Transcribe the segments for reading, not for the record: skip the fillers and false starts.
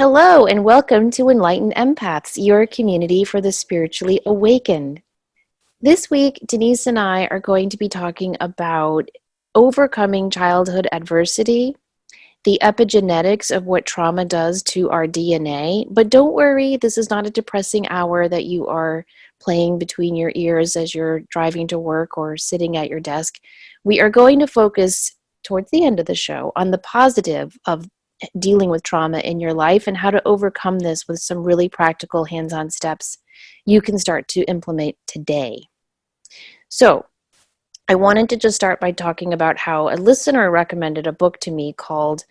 Hello, and welcome to Enlightened Empaths, your community for the spiritually awakened. This week, Denise and I are going to be talking about overcoming childhood adversity, the epigenetics of what trauma does to our DNA. But don't worry, this is not a depressing hour that you are playing between your ears as you're driving to work or sitting at your desk. We are going to focus towards the end of the show on the positive of dealing with trauma in your life and how to overcome this with some really practical hands-on steps you can start to implement today. So, I wanted to just start by talking about how a listener recommended a book to me called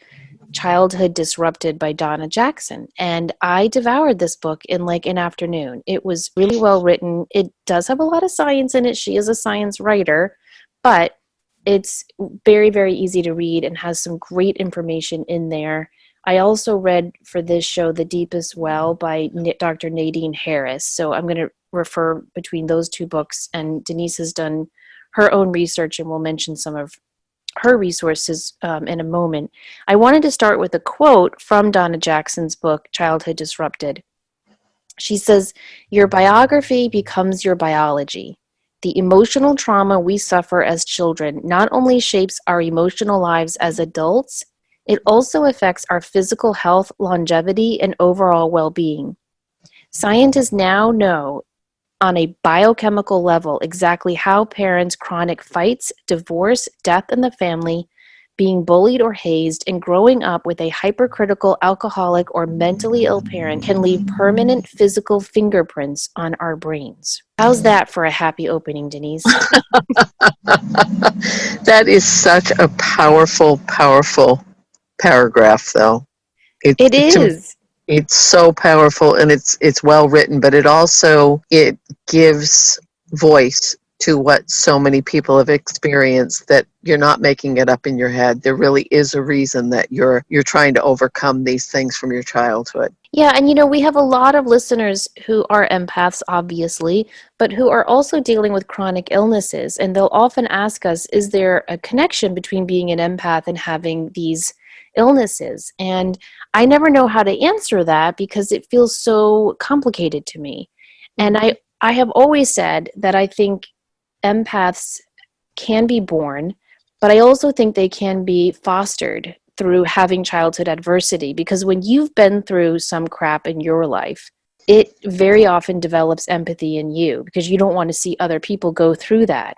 Childhood Disrupted by Donna Jackson. And I devoured this book in like an afternoon. It was really well written. It does have a lot of science in it. She is a science writer, but it's very, very easy to read and has some great information in there. I also read for this show The Deepest Well by Dr. Nadine Harris. So I'm going to refer between those two books, and Denise has done her own research and we'll mention some of her resources in a moment. I wanted to start with a quote from Donna Jackson's book, Childhood Disrupted. She says, "Your biography becomes your biology. The emotional trauma we suffer as children not only shapes our emotional lives as adults, it also affects our physical health, longevity, and overall well-being. Scientists now know on a biochemical level exactly how parents' chronic fights, divorce, death in the family, being bullied or hazed, and growing up with a hypercritical, alcoholic, or mentally ill parent can leave permanent physical fingerprints on our brains." How's that for a happy opening, Denise? That is such a powerful, powerful paragraph, though. It is. It's so powerful, and it's well written, but it gives voice to what so many people have experienced, that you're not making it up in your head. There really is a reason that you're trying to overcome these things from your childhood. Yeah, and we have a lot of listeners who are empaths, obviously, but who are also dealing with chronic illnesses. And they'll often ask us, is there a connection between being an empath and having these illnesses? And I never know how to answer that because it feels so complicated to me. And I have always said that I think empaths can be born, but I also think they can be fostered through having childhood adversity, because when you've been through some crap in your life, it very often develops empathy in you because you don't want to see other people go through that.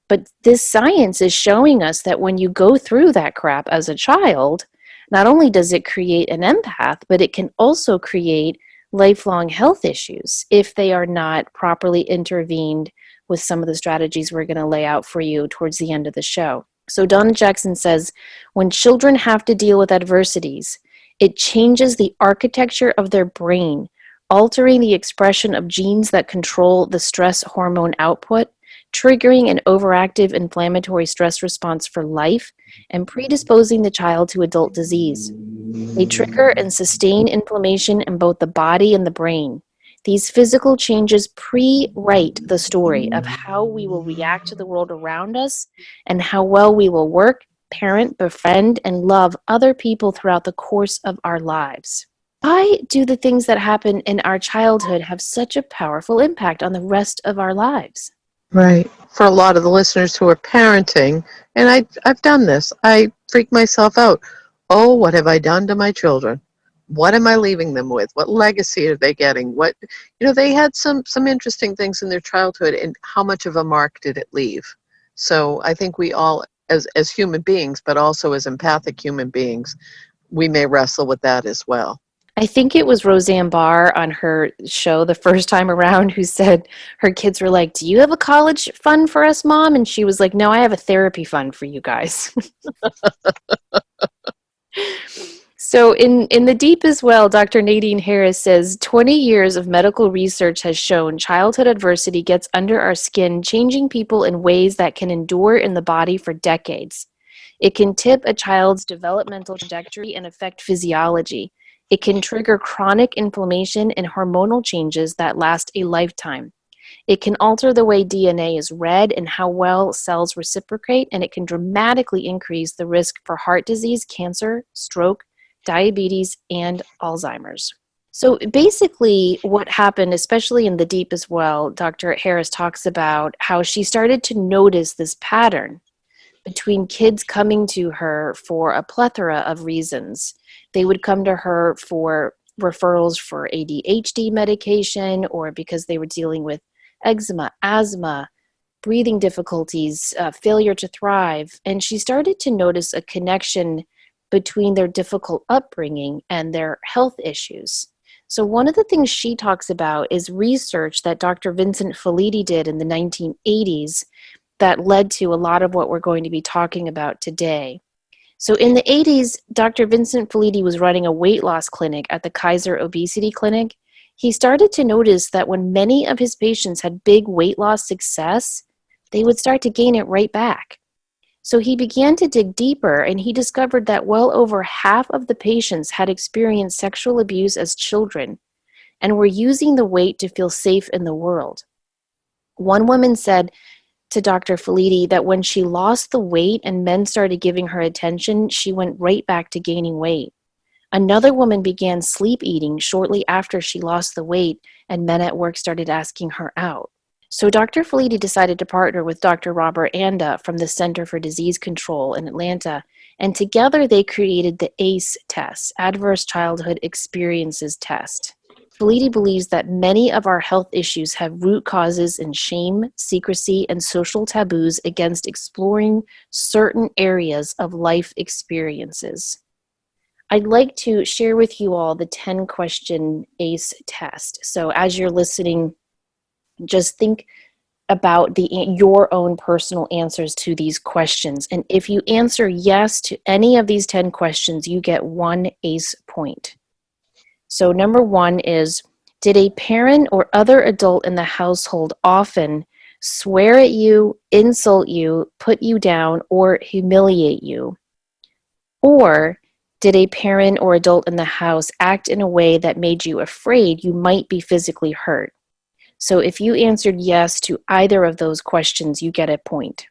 But this science is showing us that when you go through that crap as a child, not only does it create an empath, but it can also create lifelong health issues if they are not properly intervened with some of the strategies we're going to lay out for you towards the end of the show. So Donna Jackson says, when children have to deal with adversities, it changes the architecture of their brain, altering the expression of genes that control the stress hormone output, triggering an overactive inflammatory stress response for life, and predisposing the child to adult disease. They trigger and sustain inflammation in both the body and the brain. These physical changes pre-write the story of how we will react to the world around us and how well we will work, parent, befriend, and love other people throughout the course of our lives. Why do the things that happen in our childhood have such a powerful impact on the rest of our lives? Right. For a lot of the listeners who are parenting, and I've done this, I freak myself out. Oh, what have I done to my children? What am I leaving them with? What legacy are they getting? They had some interesting things in their childhood, and how much of a mark did it leave? So I think we all, as human beings, but also as empathic human beings, we may wrestle with that as well. I think it was Roseanne Barr on her show the first time around who said her kids were like, "Do you have a college fund for us, Mom?" And she was like, "No, I have a therapy fund for you guys." So in The Deepest Well, Dr. Nadine Harris says, 20 years of medical research has shown childhood adversity gets under our skin, changing people in ways that can endure in the body for decades. It can tip a child's developmental trajectory and affect physiology. It can trigger chronic inflammation and hormonal changes that last a lifetime. It can alter the way DNA is read and how well cells reciprocate, and it can dramatically increase the risk for heart disease, cancer, stroke, diabetes, and Alzheimer's. So basically, what happened, especially in The Deep as well, Dr. Harris talks about how she started to notice this pattern between kids coming to her for a plethora of reasons. They would come to her for referrals for ADHD medication or because they were dealing with eczema, asthma, breathing difficulties, failure to thrive. And she started to notice a connection between their difficult upbringing and their health issues. So, one of the things she talks about is research that Dr. Vincent Felitti did in the 1980s that led to a lot of what we're going to be talking about today. So, in the 80s, Dr. Vincent Felitti was running a weight loss clinic at the Kaiser Obesity Clinic. He started to notice that when many of his patients had big weight loss success, they would start to gain it right back. So he began to dig deeper, and he discovered that well over half of the patients had experienced sexual abuse as children and were using the weight to feel safe in the world. One woman said to Dr. Felitti that when she lost the weight and men started giving her attention, she went right back to gaining weight. Another woman began sleep eating shortly after she lost the weight, and men at work started asking her out. So Dr. Felitti decided to partner with Dr. Robert Anda from the Center for Disease Control in Atlanta, and together they created the ACE test, Adverse Childhood Experiences Test. Felitti believes that many of our health issues have root causes in shame, secrecy, and social taboos against exploring certain areas of life experiences. I'd like to share with you all the 10-question ACE test. So as you're listening, just think about your own personal answers to these questions. And if you answer yes to any of these 10 questions, you get 1 ACE point. So number 1 is, did a parent or other adult in the household often swear at you, insult you, put you down, or humiliate you? Or did a parent or adult in the house act in a way that made you afraid you might be physically hurt? So if you answered yes to either of those questions, you get a point.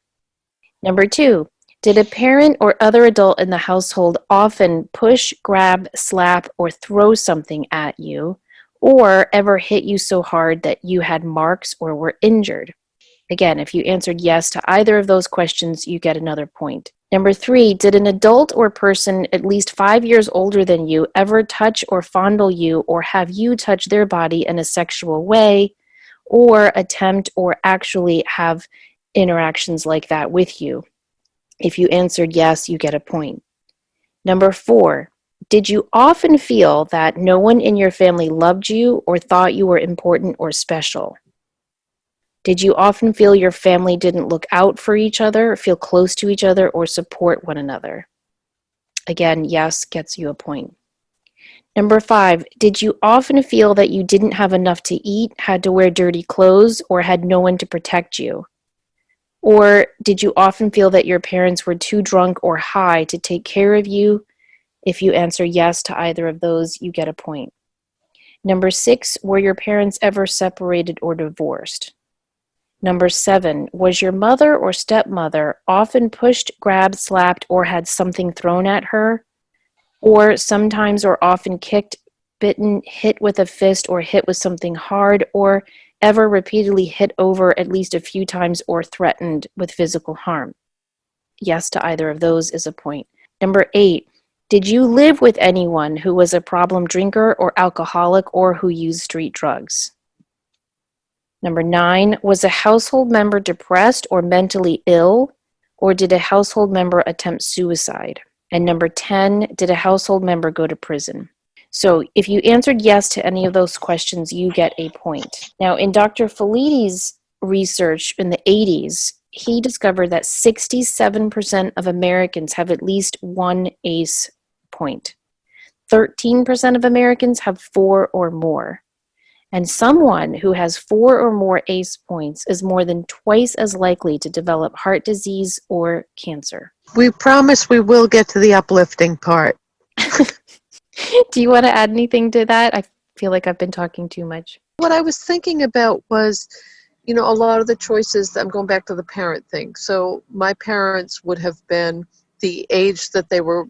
Number 2, did a parent or other adult in the household often push, grab, slap, or throw something at you, or ever hit you so hard that you had marks or were injured? Again, if you answered yes to either of those questions, you get another point. Number 3, did an adult or person at least 5 years older than you ever touch or fondle you or have you touch their body in a sexual way, or attempt or actually have interactions like that with you? If you answered yes, you get a point. Number 4, did you often feel that no one in your family loved you or thought you were important or special? Did you often feel your family didn't look out for each other, feel close to each other, or support one another? Again, yes gets you a point. Number 5, did you often feel that you didn't have enough to eat, had to wear dirty clothes, or had no one to protect you? Or did you often feel that your parents were too drunk or high to take care of you? If you answer yes to either of those, you get a point. Number 6, were your parents ever separated or divorced? Number 7, was your mother or stepmother often pushed, grabbed, slapped, or had something thrown at her? Or sometimes or often kicked, bitten, hit with a fist, or hit with something hard, or ever repeatedly hit over at least a few times or threatened with physical harm? Yes to either of those is a point. Number 8, did you live with anyone who was a problem drinker or alcoholic or who used street drugs? Number 9, was a household member depressed or mentally ill, or did a household member attempt suicide? And number 10, did a household member go to prison? So if you answered yes to any of those questions, you get a point. Now, in Dr. Felitti's research in the 80s, he discovered that 67% of Americans have at least 1 ACE point. 13% of Americans have 4 or more. And someone who has 4 or more ACE points is more than twice as likely to develop heart disease or cancer. We promise we will get to the uplifting part. Do you want to add anything to that? I feel like I've been talking too much. What I was thinking about was, a lot of the choices, I'm going back to the parent thing. So my parents would have been the age that they were,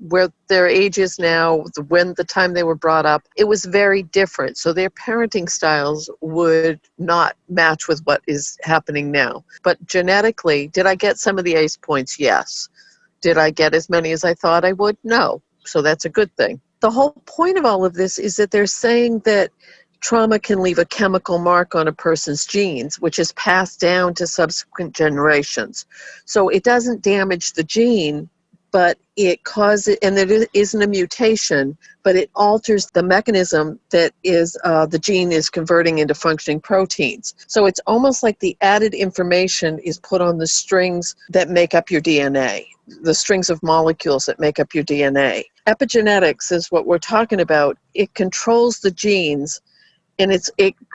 where their age is now, when the time they were brought up, it was very different. So their parenting styles would not match with what is happening now. But genetically, did I get some of the ACE points? Yes. Did I get as many as I thought I would? No. So that's a good thing. The whole point of all of this is that they're saying that trauma can leave a chemical mark on a person's genes, which is passed down to subsequent generations. So it doesn't damage the gene, but it causes, and there isn't a mutation, but it alters the mechanism that is the gene is converting into functioning proteins. So it's almost like the added information is put on the strings that make up your DNA, the strings of molecules that make up your DNA. Epigenetics is what we're talking about. It controls the genes, and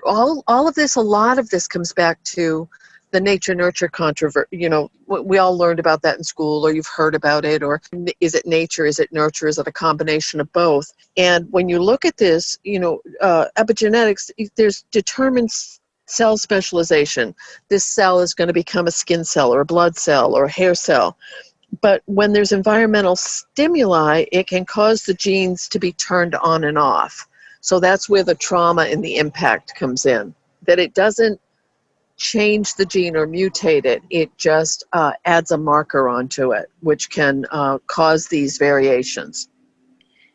all of this, a lot of this comes back to the nature-nurture controversy. You know, we all learned about that in school, or you've heard about it, or is it nature, is it nurture, is it a combination of both? And when you look at this, you know, epigenetics, there's determined cell specialization. This cell is going to become a skin cell or a blood cell or a hair cell. But when there's environmental stimuli, it can cause the genes to be turned on and off. So that's where the trauma and the impact comes in, that it doesn't change the gene or mutate it. It just adds a marker onto it, which can cause these variations.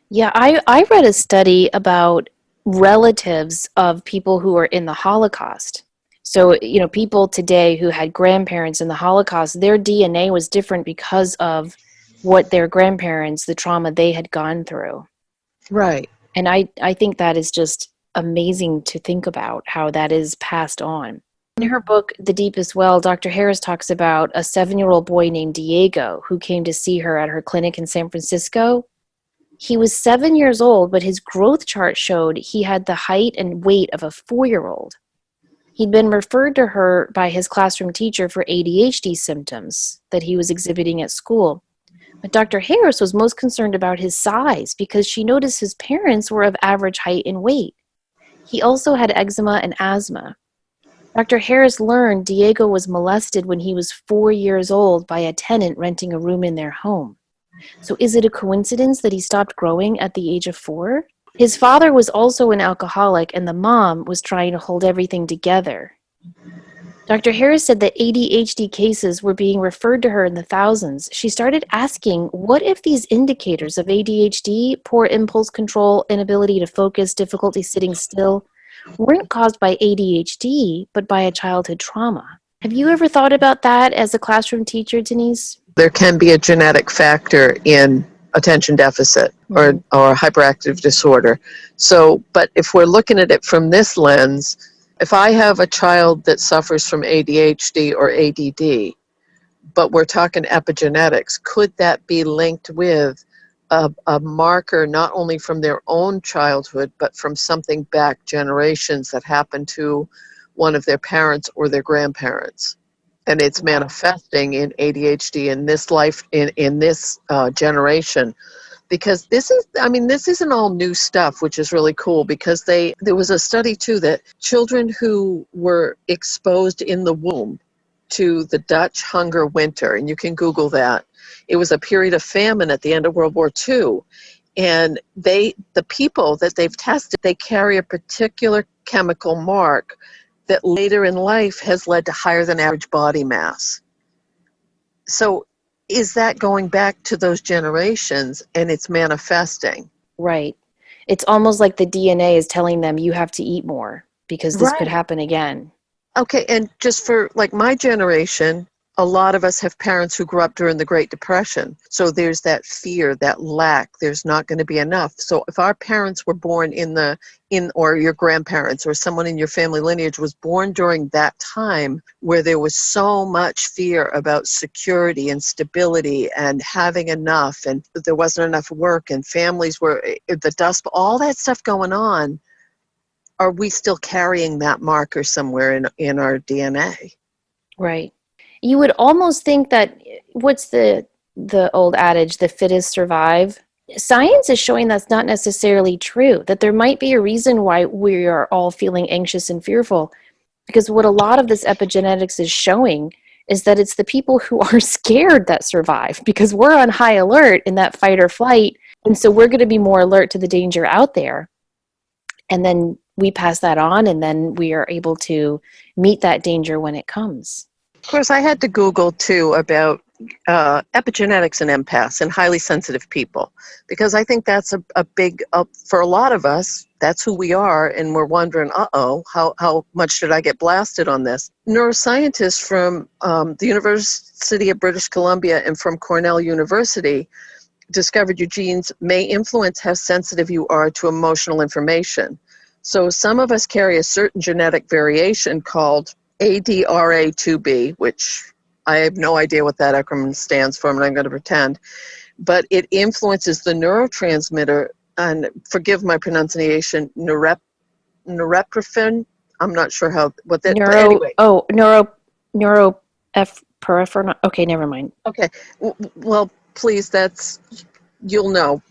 Yeah, I read a study about relatives of people who were in the Holocaust. So, you know, people today who had grandparents in the Holocaust, their DNA was different because of what their grandparents, the trauma they had gone through. Right. And I think that is just amazing to think about how that is passed on. In her book, The Deepest Well, Dr. Harris talks about a 7-year-old boy named Diego who came to see her at her clinic in San Francisco. He was 7 years old, but his growth chart showed he had the height and weight of a 4-year-old. He'd been referred to her by his classroom teacher for ADHD symptoms that he was exhibiting at school. But Dr. Harris was most concerned about his size because she noticed his parents were of average height and weight. He also had eczema and asthma. Dr. Harris learned Diego was molested when he was 4 years old by a tenant renting a room in their home. So is it a coincidence that he stopped growing at the age of 4? His father was also an alcoholic, and the mom was trying to hold everything together. Dr. Harris said that ADHD cases were being referred to her in the thousands. She started asking, what if these indicators of ADHD, poor impulse control, inability to focus, difficulty sitting still, weren't caused by ADHD, but by a childhood trauma? Have you ever thought about that as a classroom teacher, Denise? There can be a genetic factor in attention deficit or hyperactive disorder. So, but if we're looking at it from this lens, if I have a child that suffers from ADHD or ADD, but we're talking epigenetics, could that be linked with a marker not only from their own childhood, but from something back generations that happened to one of their parents or their grandparents? And it's manifesting in ADHD in this life, in this generation. Because this isn't all new stuff, which is really cool, because there was a study too that children who were exposed in the womb to the Dutch hunger winter, and you can Google that. It was a period of famine at the end of World War II. And the people that they've tested, they carry a particular chemical mark that later in life has led to higher than average body mass. So is that going back to those generations and it's manifesting? Right. It's almost like the DNA is telling them you have to eat more because this could Right. happen again. Okay, and just for like my generation, a lot of us have parents who grew up during the Great Depression. So there's that fear, that lack, there's not going to be enough. So if our parents were born or your grandparents or someone in your family lineage was born during that time where there was so much fear about security and stability and having enough, and there wasn't enough work, and families were the dust, all that stuff going on, are we still carrying that marker somewhere in our DNA? Right. You would almost think that what's the old adage, the fittest survive? Science is showing that's not necessarily true, that there might be a reason why we are all feeling anxious and fearful, because what a lot of this epigenetics is showing is that it's the people who are scared that survive, because we're on high alert in that fight or flight. And so we're going to be more alert to the danger out there. And then we pass that on, and then we are able to meet that danger when it comes. Of course, I had to Google too about epigenetics and empaths and highly sensitive people, because I think that's a big, for a lot of us, that's who we are, and we're wondering, how much did I get blasted on this? Neuroscientists from the University of British Columbia and from Cornell University discovered your genes may influence how sensitive you are to emotional information. So some of us carry a certain genetic variation called ADRA2B, which I have no idea what that acronym stands for, and I'm going to pretend, but it influences the neurotransmitter, and forgive my pronunciation, norepinephrine. I'm not sure what that, but anyway. Peripheral. Okay, never mind. Okay, well, please, you'll know.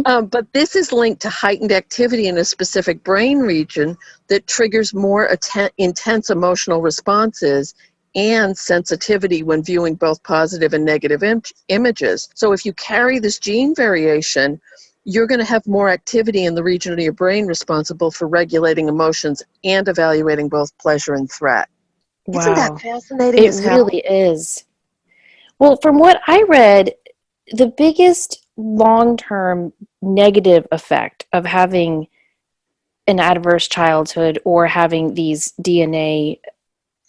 But this is linked to heightened activity in a specific brain region that triggers more intense emotional responses and sensitivity when viewing both positive and negative images. So if you carry this gene variation, you're going to have more activity in the region of your brain responsible for regulating emotions and evaluating both pleasure and threat. Wow. Isn't that fascinating? It really is. Well, from what I read, the biggest long-term negative effect of having an adverse childhood or having these DNA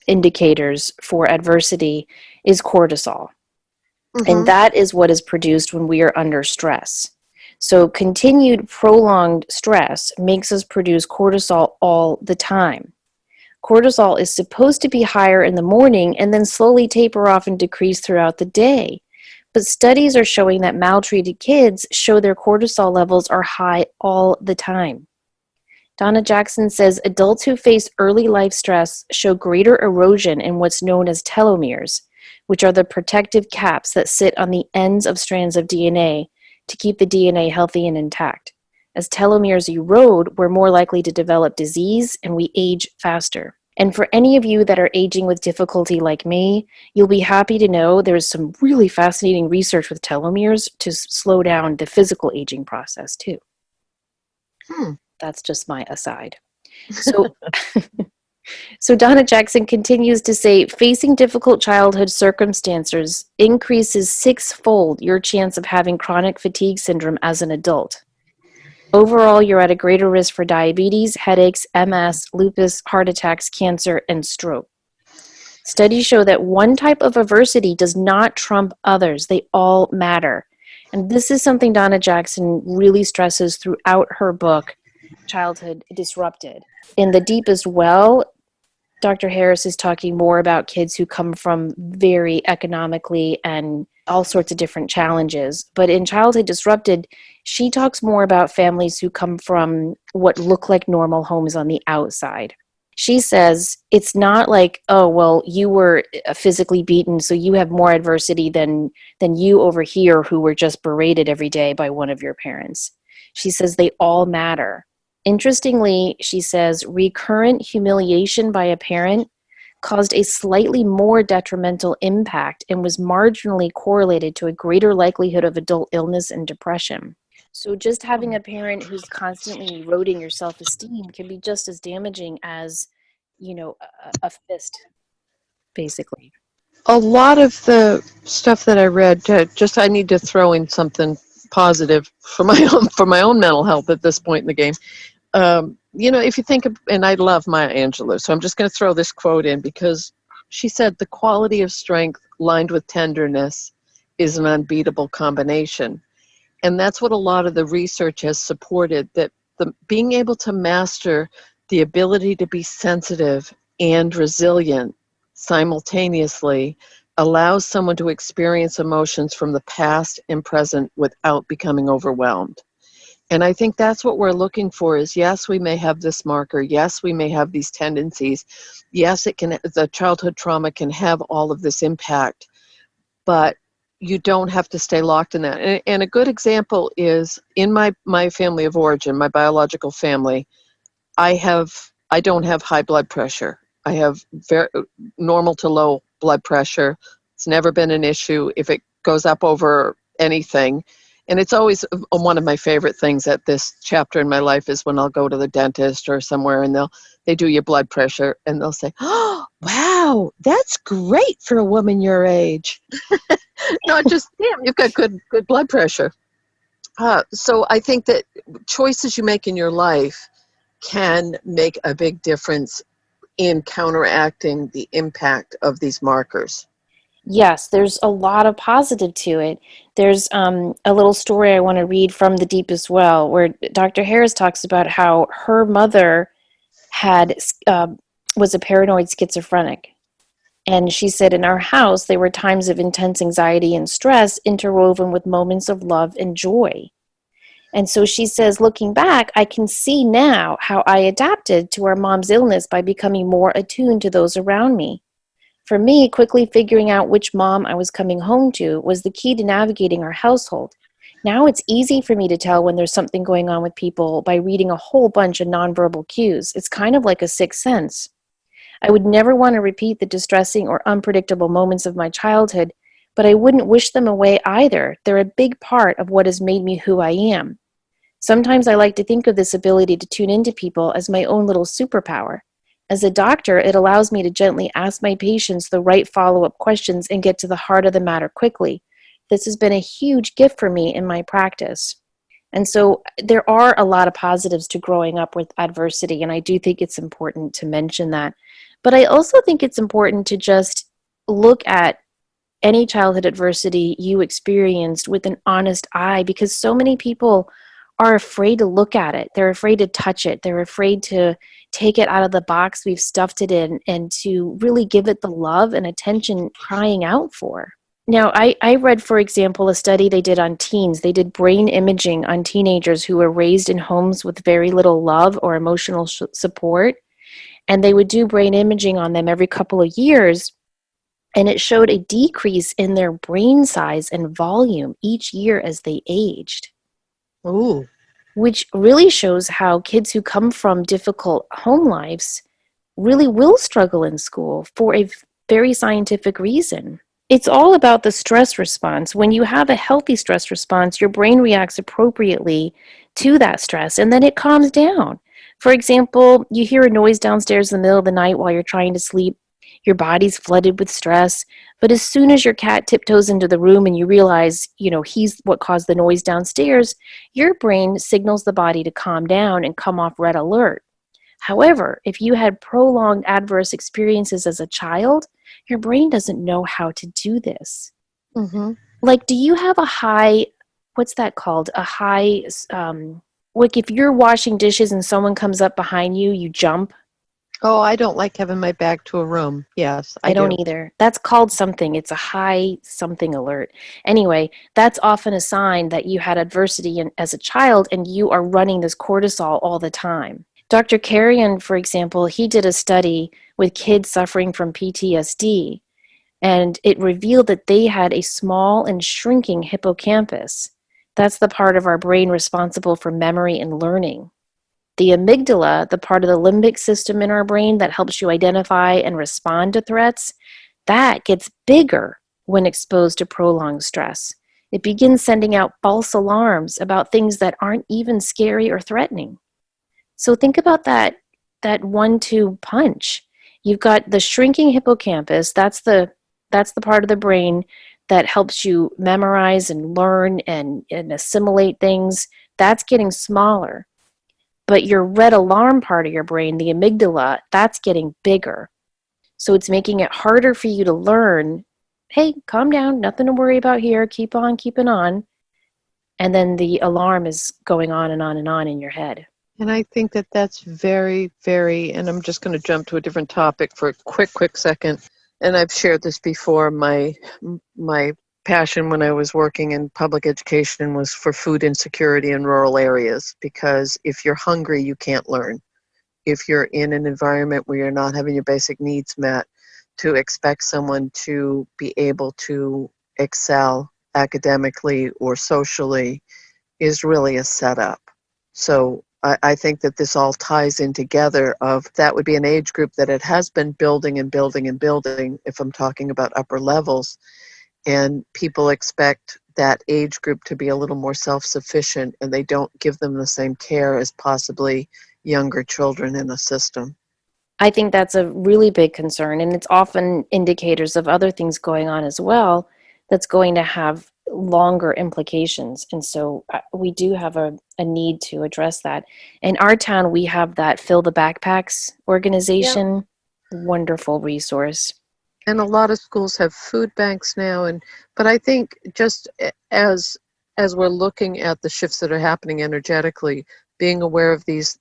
indicators for adversity is cortisol. Mm-hmm. And that is what is produced when we are under stress. So continued prolonged stress makes us produce cortisol all the time. Cortisol is supposed to be higher in the morning and then slowly taper off and decrease throughout the day. But studies are showing that maltreated kids show their cortisol levels are high all the time. Donna Jackson says adults who face early life stress show greater erosion in what's known as telomeres, which are the protective caps that sit on the ends of strands of DNA to keep the DNA healthy and intact. As telomeres erode, we're more likely to develop disease and we age faster. And for any of you that are aging with difficulty like me, you'll be happy to know there's some really fascinating research with telomeres to slow down the physical aging process too. That's just my aside. So, so Donna Jackson continues to say, facing difficult childhood circumstances increases 6-fold your chance of having chronic fatigue syndrome as an adult. Overall, you're at a greater risk for diabetes, headaches, MS, lupus, heart attacks, cancer, and stroke. Studies show that one type of adversity does not trump others. They all matter. And this is something Donna Jackson really stresses throughout her book, Childhood Disrupted. In The Deepest Well, Dr. Harris is talking more about kids who come from very economically and all sorts of different challenges. But in Childhood Disrupted, she talks more about families who come from what look like normal homes on the outside. She says it's not like, oh, well, you were physically beaten, so you have more adversity than you over here who were just berated every day by one of your parents. She says they all matter. Interestingly, she says recurrent humiliation by a parent caused a slightly more detrimental impact and was marginally correlated to a greater likelihood of adult illness and depression. So just having a parent who's constantly eroding your self-esteem can be just as damaging as, a fist, basically. A lot of the stuff that I read, I need to throw in something positive for my own mental health at this point in the game. If you think of, and I love Maya Angelou, so I'm just going to throw this quote in because she said, the quality of strength lined with tenderness is an unbeatable combination. And that's what a lot of the research has supported, that being able to master the ability to be sensitive and resilient simultaneously allows someone to experience emotions from the past and present without becoming overwhelmed. And I think that's what we're looking for is, yes, we may have this marker. Yes, we may have these tendencies. Yes, the childhood trauma can have all of this impact, but you don't have to stay locked in that. And a good example is in my family of origin, my biological family, I don't have high blood pressure. I have very normal to low blood pressure. It's never been an issue if it goes up over anything. And it's always one of my favorite things at this chapter in my life is when I'll go to the dentist or somewhere and they do your blood pressure and they'll say, "Oh, wow, that's great for a woman your age." Not just, damn, you've got good blood pressure. So I think that choices you make in your life can make a big difference in counteracting the impact of these markers. Yes, there's a lot of positive to it. There's a little story I want to read from The Deepest Well, where Dr. Harris talks about how her mother had was a paranoid schizophrenic. And she said in our house, there were times of intense anxiety and stress interwoven with moments of love and joy. And so she says, looking back, I can see now how I adapted to our mom's illness by becoming more attuned to those around me. For me, quickly figuring out which mom I was coming home to was the key to navigating our household. Now it's easy for me to tell when there's something going on with people by reading a whole bunch of nonverbal cues. It's kind of like a sixth sense. I would never want to repeat the distressing or unpredictable moments of my childhood, but I wouldn't wish them away either. They're a big part of what has made me who I am. Sometimes I like to think of this ability to tune into people as my own little superpower. As a doctor, it allows me to gently ask my patients the right follow-up questions and get to the heart of the matter quickly. This has been a huge gift for me in my practice. And so there are a lot of positives to growing up with adversity, and I do think it's important to mention that. But I also think it's important to just look at any childhood adversity you experienced with an honest eye, because so many people are afraid to look at it. They're afraid to touch it. They're afraid to take it out of the box we've stuffed it in and to really give it the love and attention crying out for. Now, I read, for example, a study they did on teens. They did brain imaging on teenagers who were raised in homes with very little love or emotional support. And they would do brain imaging on them every couple of years. And it showed a decrease in their brain size and volume each year as they aged. Ooh. Which really shows how kids who come from difficult home lives really will struggle in school for a very scientific reason. It's all about the stress response. When you have a healthy stress response, your brain reacts appropriately to that stress and then it calms down. For example, you hear a noise downstairs in the middle of the night while you're trying to sleep. Your body's flooded with stress, but as soon as your cat tiptoes into the room and you realize, he's what caused the noise downstairs, your brain signals the body to calm down and come off red alert. However, if you had prolonged adverse experiences as a child, your brain doesn't know how to do this. Mm-hmm. Like, do you have a high, what's that called? A high, like if you're washing dishes and someone comes up behind you, you jump? Oh, I don't like having my back to a room. Yes, I I don't do. either. That's called something. It's a high something alert. Anyway, that's often a sign that you had adversity as a child and you are running this cortisol all the time. Dr. Carrion, for example, he did a study with kids suffering from PTSD, and it revealed that they had a small and shrinking hippocampus. That's the part of our brain responsible for memory and learning. The amygdala, the part of the limbic system in our brain that helps you identify and respond to threats, that gets bigger when exposed to prolonged stress. It begins sending out false alarms about things that aren't even scary or threatening. So think about that 1-2 punch. You've got the shrinking hippocampus, that's the part of the brain that helps you memorize and learn and assimilate things. That's getting smaller. But your red alarm part of your brain, the amygdala, that's getting bigger. So it's making it harder for you to learn, hey, calm down, nothing to worry about here, keep on keeping on. And then the alarm is going on and on and on in your head. And I think that that's very, very, and I'm just going to jump to a different topic for a quick second. And I've shared this before. My passion when I was working in public education was for food insecurity in rural areas, because if you're hungry, you can't learn. If you're in an environment where you're not having your basic needs met, to expect someone to be able to excel academically or socially is really a setup. So I think that this all ties in together of that would be an age group that it has been building and building and building, if I'm talking about upper levels, and people expect that age group to be a little more self-sufficient, and they don't give them the same care as possibly younger children in the system. I think that's a really big concern, and it's often indicators of other things going on as well that's going to have longer implications. And so we do have a need to address that. In our town, we have that Fill the Backpacks Yeah. organization, wonderful resource. And a lot of schools have food banks now, and but I think just as we're looking at the shifts that are happening energetically, being aware of these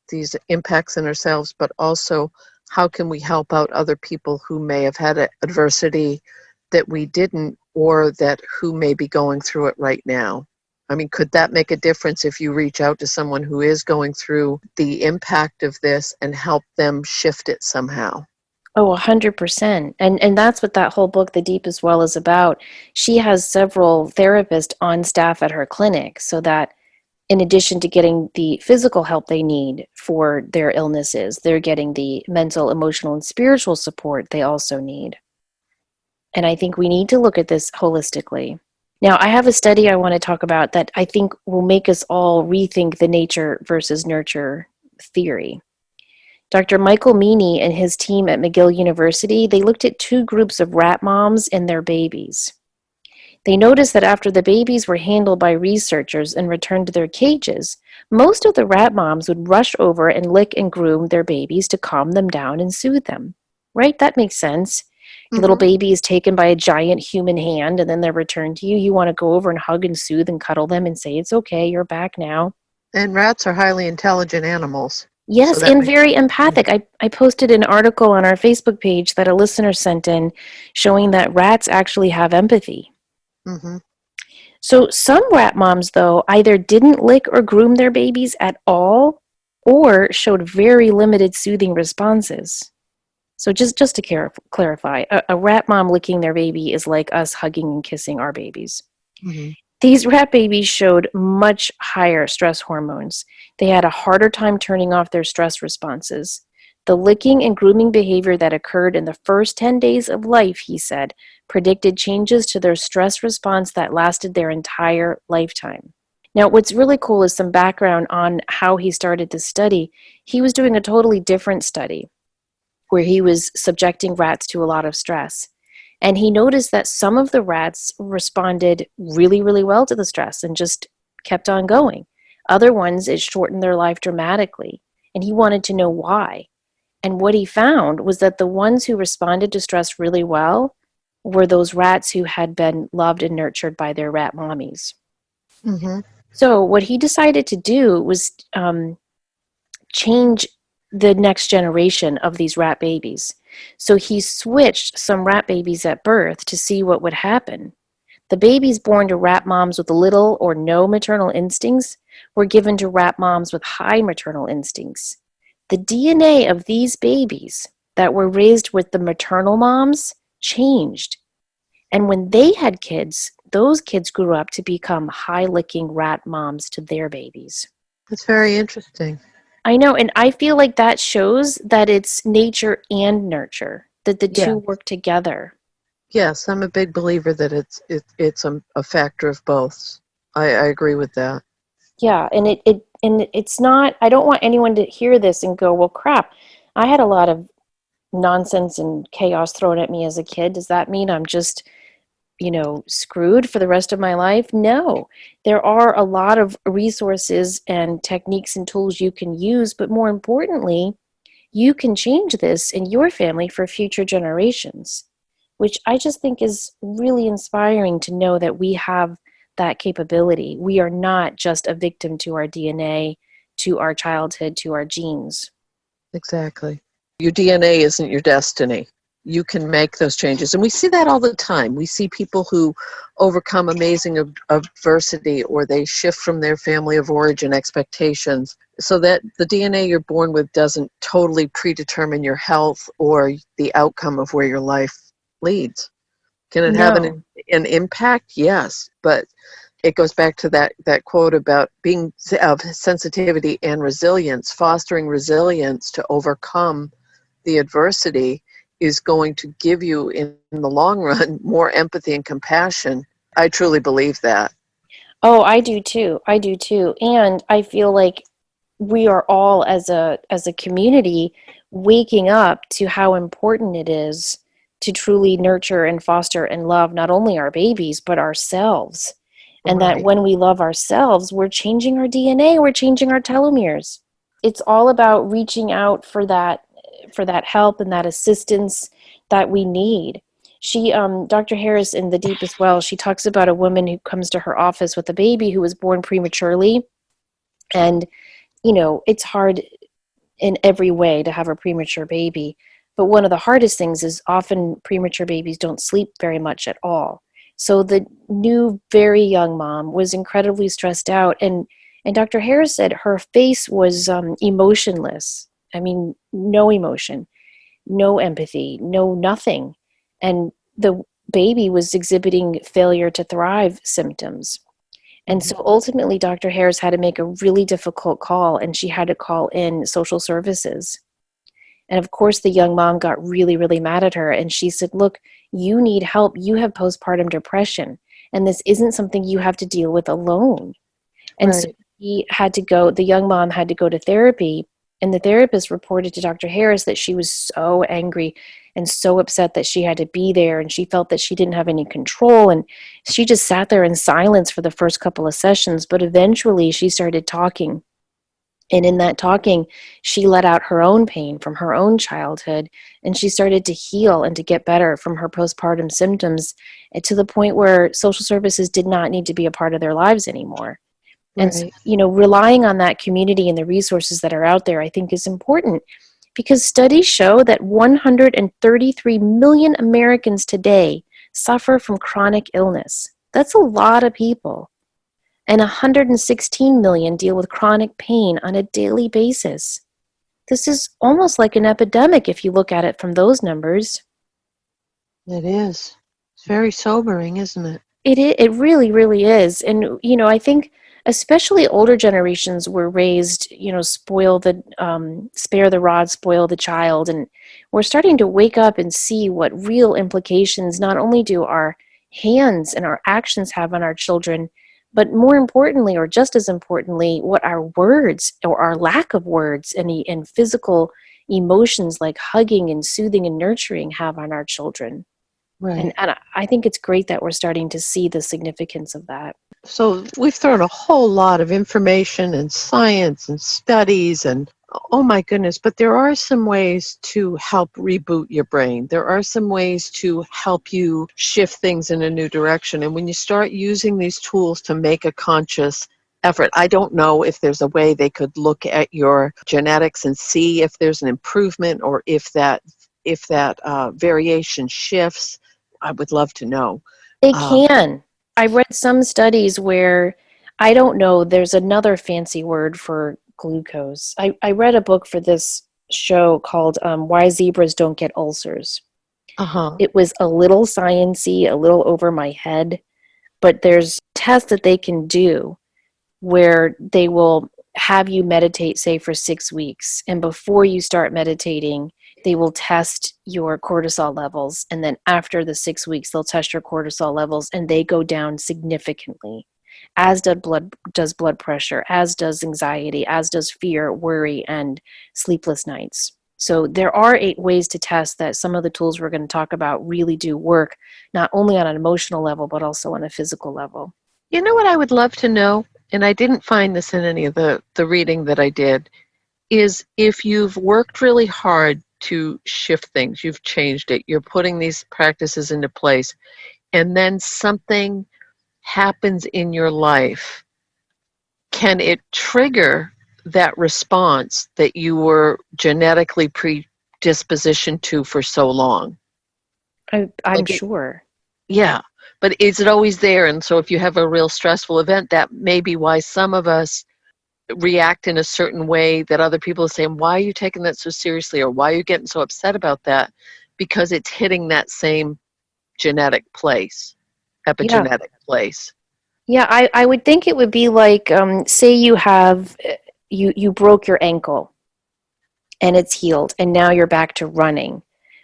impacts in ourselves, but also how can we help out other people who may have had adversity that we didn't, or that who may be going through it right now. I mean, could that make a difference if you reach out to someone who is going through the impact of this and help them shift it somehow? Oh, 100%. And that's what that whole book, The Deep as Well, is about. She has several therapists on staff at her clinic so that in addition to getting the physical help they need for their illnesses, they're getting the mental, emotional, and spiritual support they also need. And I think we need to look at this holistically. Now, I have a study I want to talk about that I think will make us all rethink the nature versus nurture theory. Dr. Michael Meany and his team at McGill University, they looked at two groups of rat moms and their babies. They noticed that after the babies were handled by researchers and returned to their cages, most of the rat moms would rush over and lick and groom their babies to calm them down and soothe them. Right? That makes sense. Your little Mm-hmm. baby is taken by a giant human hand and then they're returned to you. You want to go over and hug and soothe and cuddle them and say, it's okay, you're back now. And rats are highly intelligent animals, so Yes, that and makes very sense. empathic. I posted an article on our Facebook page that a listener sent in showing that rats actually have empathy. Mm-hmm. So some rat moms, though, either didn't lick or groom their babies at all or showed very limited soothing responses. So just to clarify, a rat mom licking their baby is like us hugging and kissing our babies. Mm-hmm. These rat babies showed much higher stress hormones. They had a harder time turning off their stress responses. The licking and grooming behavior that occurred in the first 10 days of life, he said, predicted changes to their stress response that lasted their entire lifetime. Now, what's really cool is some background on how he started this study. He was doing a totally different study where he was subjecting rats to a lot of stress. And he noticed that some of the rats responded really, really well to the stress and just kept on going. Other ones, it shortened their life dramatically. And he wanted to know why. And what he found was that the ones who responded to stress really well were those rats who had been loved and nurtured by their rat mommies. Mm-hmm. So what he decided to do was change the next generation of these rat babies. So he switched some rat babies at birth to see what would happen. The babies born to rat moms with little or no maternal instincts were given to rat moms with high maternal instincts. The DNA of these babies that were raised with the maternal moms changed. And when they had kids, those kids grew up to become high licking rat moms to their babies. That's very interesting. I know, and I feel like that shows that it's nature and nurture, that the Yeah. two work together. Yes, I'm a big believer that it's a factor of both. I agree with that. Yeah, and it's not, I don't want anyone to hear this and go, well, crap, I had a lot of nonsense and chaos thrown at me as a kid. Does that mean I'm just, screwed for the rest of my life? No. There are a lot of resources and techniques and tools you can use, but more importantly, you can change this in your family for future generations, which I just think is really inspiring to know that we have that capability. We are not just a victim to our DNA, to our childhood, to our genes. Exactly. Your DNA isn't your destiny. You can make those changes. And we see that all the time. We see people who overcome amazing adversity, or they shift from their family of origin expectations, so that the DNA you're born with doesn't totally predetermine your health or the outcome of where your life leads. Can it have No. an impact? Yes. But it goes back to that quote about being of sensitivity and resilience. Fostering resilience to overcome the adversity is going to give you, in the long run, more empathy and compassion. I truly believe that. Oh, I do too. I do too. And I feel like we are all as a community waking up to how important it is to truly nurture and foster and love not only our babies but ourselves. And that Right, when we love ourselves, we're changing our DNA, we're changing our telomeres. It's all about reaching out for that help and that assistance that we need. She Dr. Harris in The Deepest Well, she talks about a woman who comes to her office with a baby who was born prematurely. And it's hard in every way to have a premature baby. But one of the hardest things is often premature babies don't sleep very much at all. So the new, very young mom was incredibly stressed out. And Dr. Harris said her face was emotionless. I mean, no emotion, no empathy, no nothing. And the baby was exhibiting failure to thrive symptoms. And mm-hmm. so ultimately, Dr. Harris had to make a really difficult call, and she had to call in social services. And of course, the young mom got really, really mad at her. And she said, "Look, you need help. You have postpartum depression, and this isn't something you have to deal with alone." And so Right, the young mom had to go to therapy. And the therapist reported to Dr. Harris that she was so angry and so upset that she had to be there. And she felt that she didn't have any control. And she just sat there in silence for the first couple of sessions. But eventually she started talking. And in that talking, she let out her own pain from her own childhood. And she started to heal and to get better from her postpartum symptoms, to the point where social services did not need to be a part of their lives anymore. And so, right. relying on that community and the resources that are out there, I think is important, because studies show that 133 million Americans today suffer from chronic illness. That's a lot of people. And 116 million deal with chronic pain on a daily basis. This is almost like an epidemic if you look at it from those numbers. It is. It's very sobering, isn't it? It really, really is. And, I think especially older generations were raised, spare the rod, spoil the child. And we're starting to wake up and see what real implications not only do our hands and our actions have on our children, but more importantly, or just as importantly, what our words or our lack of words and physical emotions like hugging and soothing and nurturing have on our children. And, Right. and I think it's great that we're starting to see the significance of that. So we've thrown a whole lot of information and science and studies and oh my goodness, but there are some ways to help reboot your brain. There are some ways to help you shift things in a new direction. And when you start using these tools to make a conscious effort, I don't know if there's a way they could look at your genetics and see if there's an improvement or if that variation shifts. I would love to know. It Um, can. I've read some studies where, I don't know, there's another fancy word for glucose. I read a book for this show called Why Zebras Don't Get Ulcers. uh-huh. It was a little sciency, a little over my head, but there's tests that they can do where they will have you meditate, say, for 6 weeks. And before you start meditating, they will test your cortisol levels. And then after the 6 weeks, they'll test your cortisol levels and they go down significantly, as does blood pressure, as does anxiety, as does fear, worry, and sleepless nights. So there are 8 ways to test that some of the tools we're going to talk about really do work, not only on an emotional level, but also on a physical level. You know what I would love to know, and I didn't find this in any of the reading that I did, is if you've worked really hard to shift things, you've changed it, you're putting these practices into place, and then something happens in your life, can it trigger that response that you were genetically predispositioned to for so long? I'm Like it, sure. yeah, but is it always there? And so if you have a real stressful event, that may be why some of us react in a certain way that other people are saying, why are you taking that so seriously? Or why are you getting so upset about that? Because it's hitting that same genetic place, Yeah. epigenetic place. Yeah, I would think it would be like, say you have you broke your ankle and it's healed, and now you're back to running.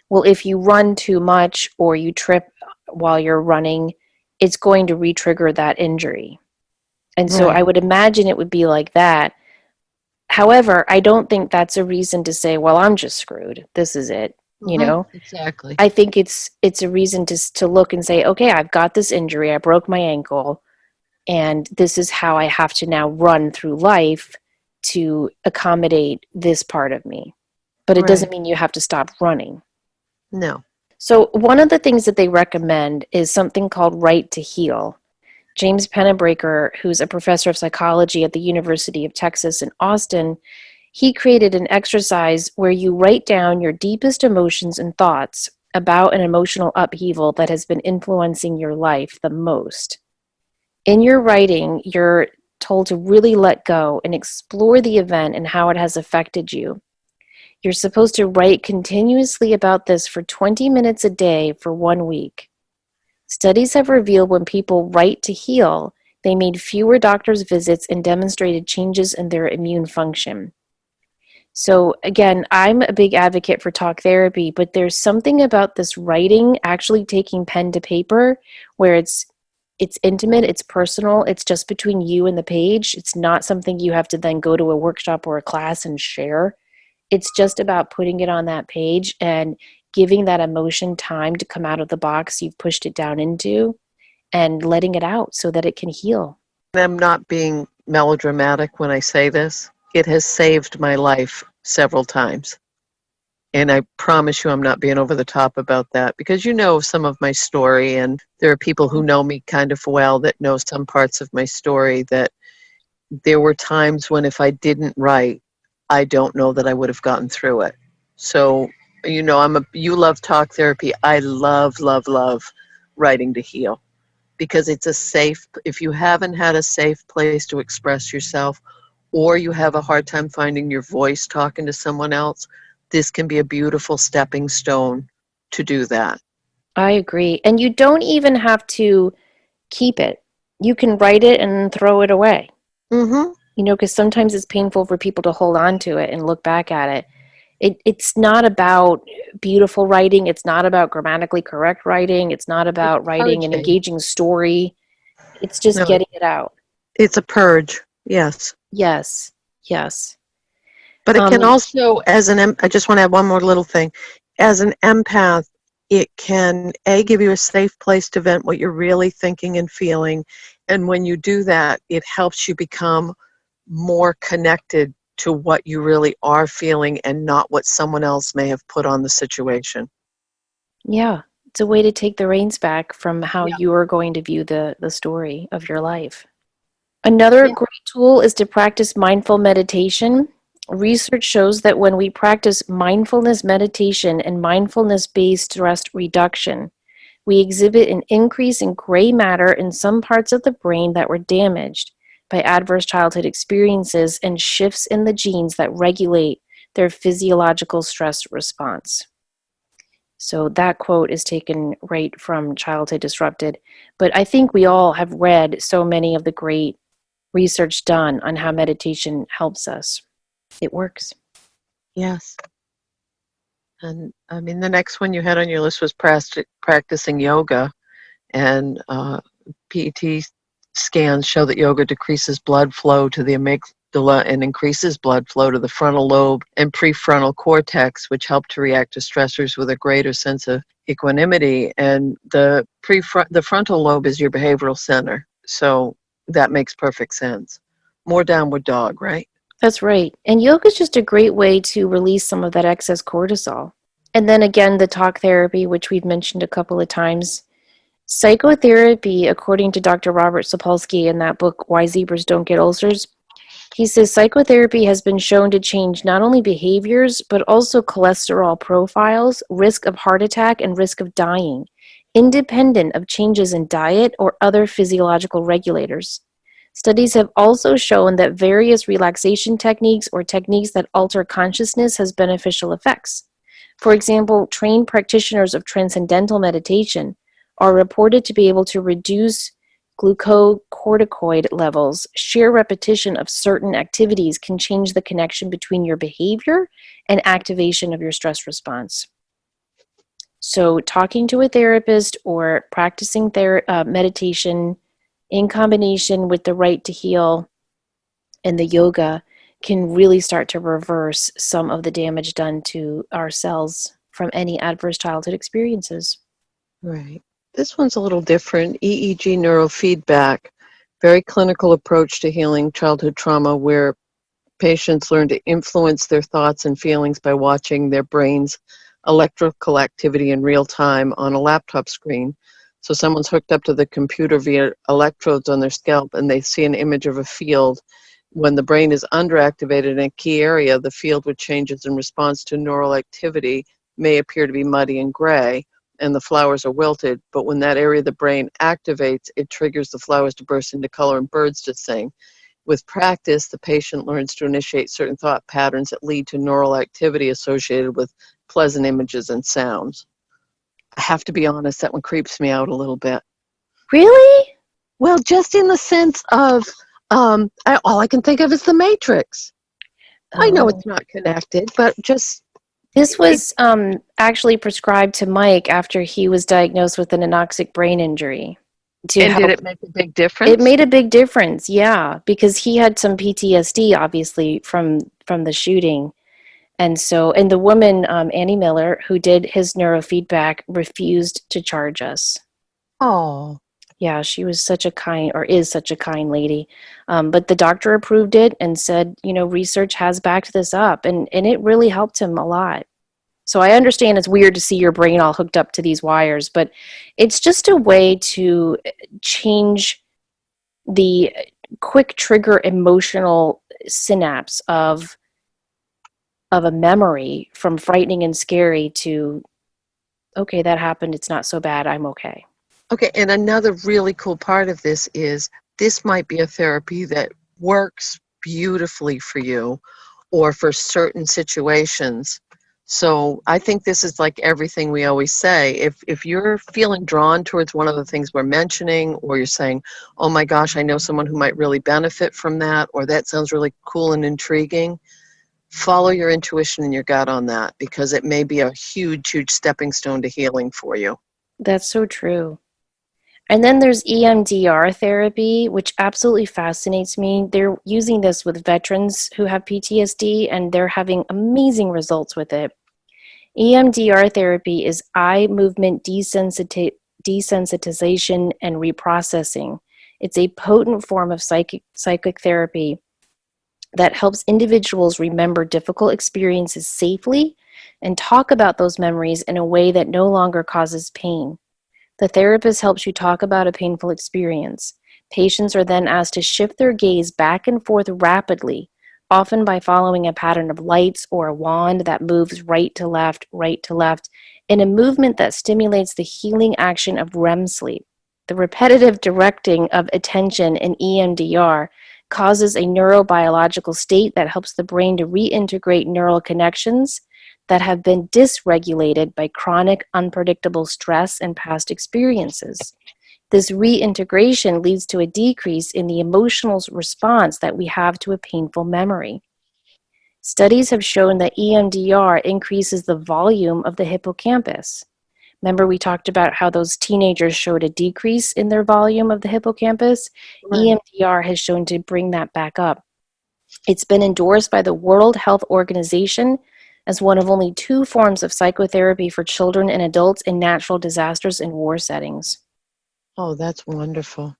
Well, if you run too much or you trip while you're running, it's going to re-trigger that injury. And so Right. I would imagine it would be like that. However, I don't think that's a reason to say, well, I'm just screwed. This is it, you know? Exactly. I think it's a reason to look and say, okay, I've got this injury. I broke my ankle, and this is how I have to now run through life to accommodate this part of me. But it doesn't Right. mean you have to stop running. No. So, one of the things that they recommend is something called Right to Heal. James Pennebaker, who's a professor of psychology at the University of Texas in Austin, he created an exercise where you write down your deepest emotions and thoughts about an emotional upheaval that has been influencing your life the most. In your writing, you're told to really let go and explore the event and how it has affected you. You're supposed to write continuously about this for 20 minutes a day for 1 week. Studies have revealed when people write to heal, they made fewer doctor's visits and demonstrated changes in their immune function. So, again, I'm a big advocate for talk therapy, but there's something about this writing, actually taking pen to paper, where it's intimate, it's personal, it's just between you and the page. It's not something you have to then go to a workshop or a class and share. It's just about putting it on that page and giving that emotion time to come out of the box you've pushed it down into and letting it out so that it can heal. I'm not being melodramatic when I say this. It has saved my life several times. And I promise you, I'm not being over the top about that because you know some of my story, and there are people who know me kind of well that know some parts of my story. That there were times when if I didn't write, I don't know that I would have gotten through it. So, you love talk therapy. I love writing to heal because it's a safe, if you haven't had a safe place to express yourself or you have a hard time finding your voice talking to someone else, this can be a beautiful stepping stone to do that. I agree. And you don't even have to keep it. You can write it and throw it away. Mm-hmm. Because sometimes it's painful for people to hold on to it and look back at it. It's not about beautiful writing. It's not about grammatically correct writing. It's not It's about writing an purging. engaging story. It's just No, getting it out. it's a purge. Yes. Yes. Yes. But it can Um, also, I just want to add one more little thing. As an empath, it can, give you a safe place to vent what you're really thinking and feeling. And when you do that, it helps you become more connected to what you really are feeling and not what someone else may have put on the situation. yeah. It's a way to take the reins back from how Yeah. you are going to view the story of your life. Another Yeah. great tool is to practice mindful meditation. Research shows that when we practice mindfulness meditation and mindfulness based stress reduction, we exhibit an increase in gray matter in some parts of the brain that were damaged by adverse childhood experiences and shifts in the genes that regulate their physiological stress response. So that quote is taken right from Childhood Disrupted. But I think we all have read so many of the great research done on how meditation helps us. It works. Yes. And I mean, the next one you had on your list was practicing yoga. And PET scans show that yoga decreases blood flow to the amygdala and increases blood flow to the frontal lobe and prefrontal cortex, which help to react to stressors with a greater sense of equanimity. And the frontal lobe is your behavioral center, so that makes perfect sense. More downward dog, right? That's right. And yoga is just a great way to release some of that excess cortisol. And then again, the talk therapy, which we've mentioned a couple of times. Psychotherapy, according to Dr. Robert Sapolsky in that book, Why Zebras Don't Get Ulcers, he says psychotherapy has been shown to change not only behaviors, but also cholesterol profiles, risk of heart attack, and risk of dying, independent of changes in diet or other physiological regulators. Studies have also shown that various relaxation techniques or techniques that alter consciousness has beneficial effects. For example, trained practitioners of transcendental meditation are reported to be able to reduce glucocorticoid levels, sheer repetition of certain activities can change the connection between your behavior and activation of your stress response. So, talking to a therapist or practicing meditation in combination with the right to heal and the yoga can really start to reverse some of the damage done to our cells from any adverse childhood experiences. Right. This one's a little different. EEG neurofeedback, very clinical approach to healing childhood trauma where patients learn to influence their thoughts and feelings by watching their brain's electrical activity in real time on a laptop screen. So someone's hooked up to the computer via electrodes on their scalp and they see an image of a field. When the brain is underactivated in a key area, the field, which changes in response to neural activity, may appear to be muddy and gray and the flowers are wilted. But when that area of the brain activates, it triggers the flowers to burst into color and birds to sing. With practice, the patient learns to initiate certain thought patterns that lead to neural activity associated with pleasant images and sounds. I have to be honest, that one creeps me out a little bit. Really? Well, just in the sense of, all I can think of is the Matrix. I know Oh. it's not connected, but just, This it, was actually prescribed to Mike after he was diagnosed with an anoxic brain injury to and did help. it make a big It difference? made a big difference, yeah, because he had some PTSD, obviously, from the shooting. And the woman, Annie Miller, who did his neurofeedback, refused to charge us. Oh, Yeah, she was such a kind, or is such a kind lady. But the doctor approved it and said, research has backed this up, and it really helped him a lot. So I understand it's weird to see your brain all hooked up to these wires, but it's just a way to change the quick trigger emotional synapse of a memory from frightening and scary to, okay, that happened, it's not so bad, I'm okay. okay. And another really cool part of this might be a therapy that works beautifully for you or for certain situations. So I think this is like everything we always say. If you're feeling drawn towards one of the things we're mentioning, or you're saying, oh my gosh, I know someone who might really benefit from that, or that sounds really cool and intriguing, follow your intuition and your gut on that because it may be a huge, huge stepping stone to healing for you. That's so true. And then there's EMDR therapy, which absolutely fascinates me. They're using this with veterans who have PTSD, and they're having amazing results with it. EMDR therapy is eye movement desensitization and reprocessing. It's a potent form of psychic therapy that helps individuals remember difficult experiences safely and talk about those memories in a way that no longer causes pain. The therapist helps you talk about a painful experience. Patients are then asked to shift their gaze back and forth rapidly, often by following a pattern of lights or a wand that moves right to left, in a movement that stimulates the healing action of REM sleep. The repetitive directing of attention in EMDR causes a neurobiological state that helps the brain to reintegrate neural connections that have been dysregulated by chronic, unpredictable stress and past experiences. This reintegration leads to a decrease in the emotional response that we have to a painful memory. Studies have shown that EMDR increases the volume of the hippocampus. Remember, we talked about how those teenagers showed a decrease in their volume of the hippocampus? Right. EMDR has shown to bring that back up. It's been endorsed by the World Health Organization as one of only 2 forms of psychotherapy for children and adults in natural disasters and war settings. Oh, that's wonderful.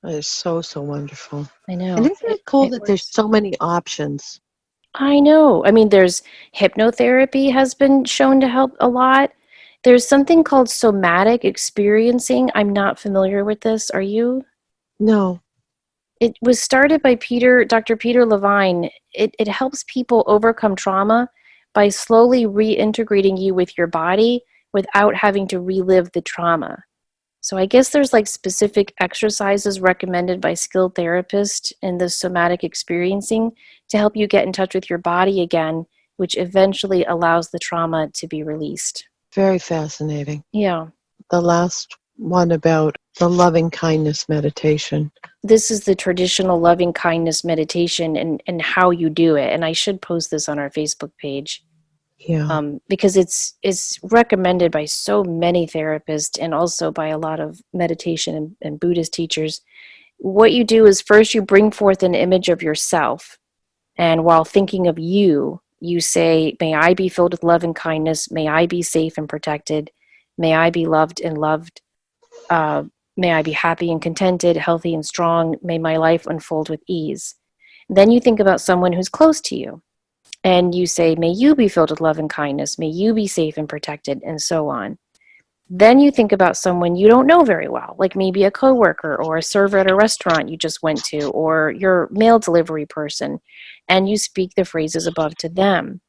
That is so, so wonderful. I And know. isn't it cool It that there's works. so many options? I know. I mean, there's hypnotherapy has been shown to help a lot. There's something called somatic experiencing. I'm not familiar with this. Are you? No. It was started by Dr. Peter Levine. It helps people overcome trauma by slowly reintegrating you with your body without having to relive the trauma. So I guess there's like specific exercises recommended by skilled therapists in the somatic experiencing to help you get in touch with your body again, which eventually allows the trauma to be released. Very fascinating. Yeah. The last one about the loving kindness meditation. This is the traditional loving kindness meditation, and how you do it. And I should post this on our Facebook page, Yeah. because it's recommended by so many therapists and also by a lot of meditation and Buddhist teachers. What you do is first you bring forth an image of yourself. And while thinking of you, you say, may I be filled with love and kindness. May I be safe and protected. May I be loved and loved. Uh, may I be happy and contented, healthy and strong. May my life unfold with ease. Then you think about someone who's close to you. And you say, may you be filled with love and kindness. May you be safe and protected, and so on. Then you think about someone you don't know very well, like maybe a coworker or a server at a restaurant you just went to, or your mail delivery person, and you speak the phrases above to them.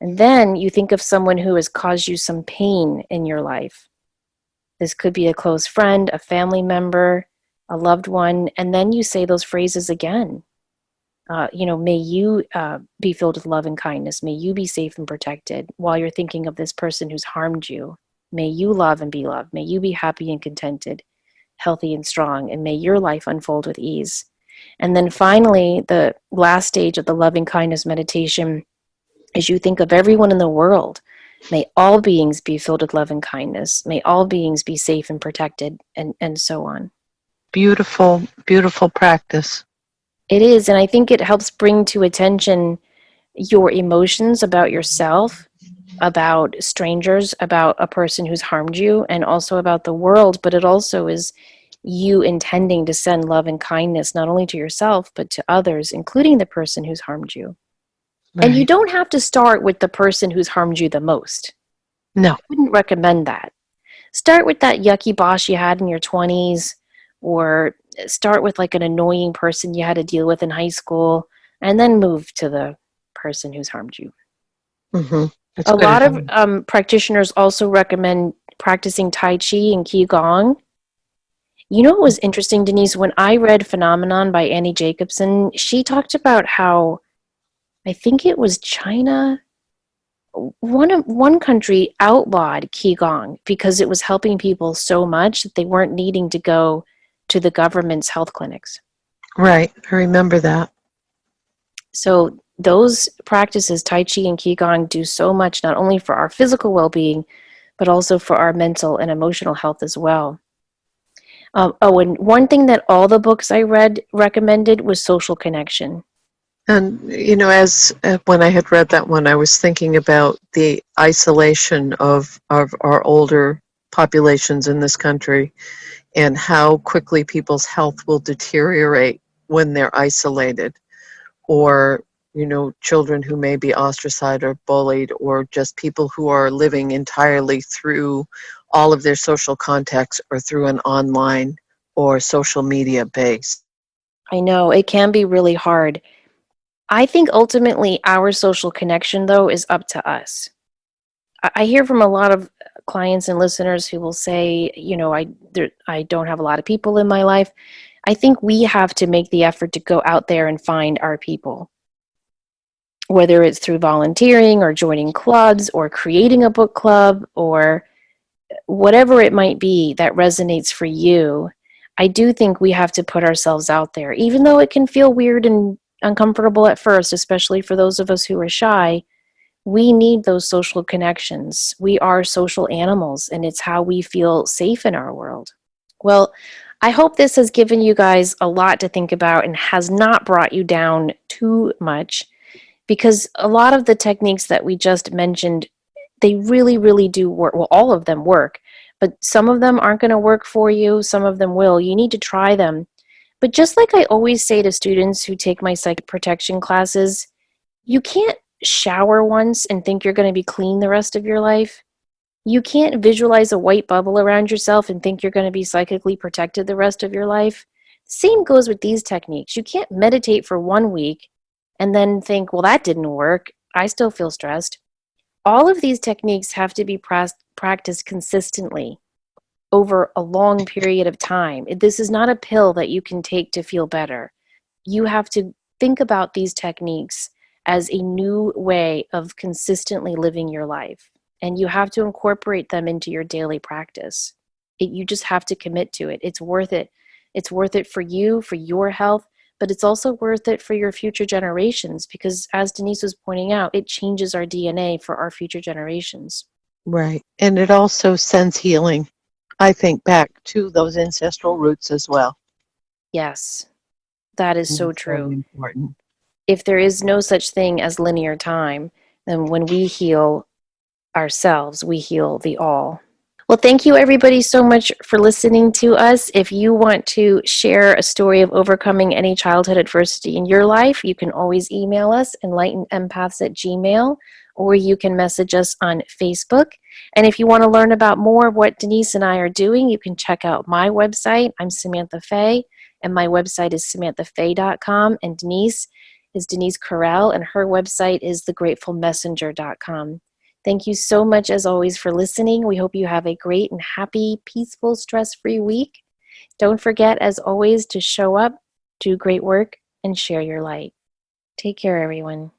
And then you think of someone who has caused you some pain in your life. This could be a close friend, a family member, a loved one, and then you say those phrases again. May you be filled with love and kindness. May you be safe and protected while you're thinking of this person who's harmed you. May you love and be loved. May you be happy and contented, healthy and strong, and may your life unfold with ease. And then finally, the last stage of the loving kindness meditation is you think of everyone in the world. May all beings be filled with love and kindness. May all beings be safe and protected, and so on. Beautiful, beautiful practice. It is, and I think it helps bring to attention your emotions about yourself, about strangers, about a person who's harmed you, and also about the world. But it also is you intending to send love and kindness not only to yourself, but to others, including the person who's harmed you. And you Right. don't have to start with the person who's harmed you the most. No. I wouldn't recommend that. Start with that yucky boss you had in your 20s, or start with like an annoying person you had to deal with in high school, and then move to the person who's harmed you. Mm-hmm. That's A good lot of advice. practitioners also recommend practicing Tai Chi and Qigong. You know what was interesting, Denise? When I read Phenomenon by Annie Jacobson, she talked about how, I think it was China, one country outlawed Qigong because it was helping people so much that they weren't needing to go to the government's health clinics. Right. I remember that. So those practices, Tai Chi and Qigong, do so much not only for our physical well-being, but also for our mental and emotional health as well. And one thing that all the books I read recommended was social connection. And, as when I had read that one, I was thinking about the isolation of our older populations in this country and how quickly people's health will deteriorate when they're isolated, or children who may be ostracized or bullied, or just people who are living entirely through all of their social contacts or through an online or social media base. I know it can be really hard. I think ultimately our social connection, though, is up to us. I hear from a lot of clients and listeners who will say, I don't have a lot of people in my life. I think we have to make the effort to go out there and find our people, whether it's through volunteering or joining clubs or creating a book club or whatever it might be that resonates for you. I do think we have to put ourselves out there, even though it can feel weird and uncomfortable at first, especially for those of us who are shy. We need those social connections. We are social animals, and it's how we feel safe in our world. Well, I hope this has given you guys a lot to think about and has not brought you down too much, because a lot of the techniques that we just mentioned, they really, really do work. Well, all of them work, but some of them aren't going to work for you. Some of them will. You need to try them. But just like I always say to students who take my psychic protection classes, you can't shower once and think you're going to be clean the rest of your life. You can't visualize a white bubble around yourself and think you're going to be psychically protected the rest of your life. Same goes with these techniques. You can't meditate for 1 week and then think, well, that didn't work. I still feel stressed. All of these techniques have to be practiced consistently over a long period of time. This is not a pill that you can take to feel better. You have to think about these techniques as a new way of consistently living your life, and you have to incorporate them into your daily practice. You just have to commit to it. It's worth it. It's worth it for you, for your health, but it's also worth it for your future generations because, as Denise was pointing out, it changes our DNA for our future generations. Right. And it also sends healing, I think, back to those ancestral roots as well. Yes, that is And so that's very true. important. If there is no such thing as linear time, then when we heal ourselves, we heal the all. Well, thank you everybody so much for listening to us. If you want to share a story of overcoming any childhood adversity in your life, you can always email us, enlightenedempaths@gmail.com, or you can message us on Facebook. And if you want to learn about more of what Denise and I are doing, you can check out my website. I'm Samantha Fay, and my website is samanthafay.com. And Denise is Denise Carell, and her website is thegratefulmessenger.com. Thank you so much, as always, for listening. We hope you have a great and happy, peaceful, stress-free week. Don't forget, as always, to show up, do great work, and share your light. Take care, everyone.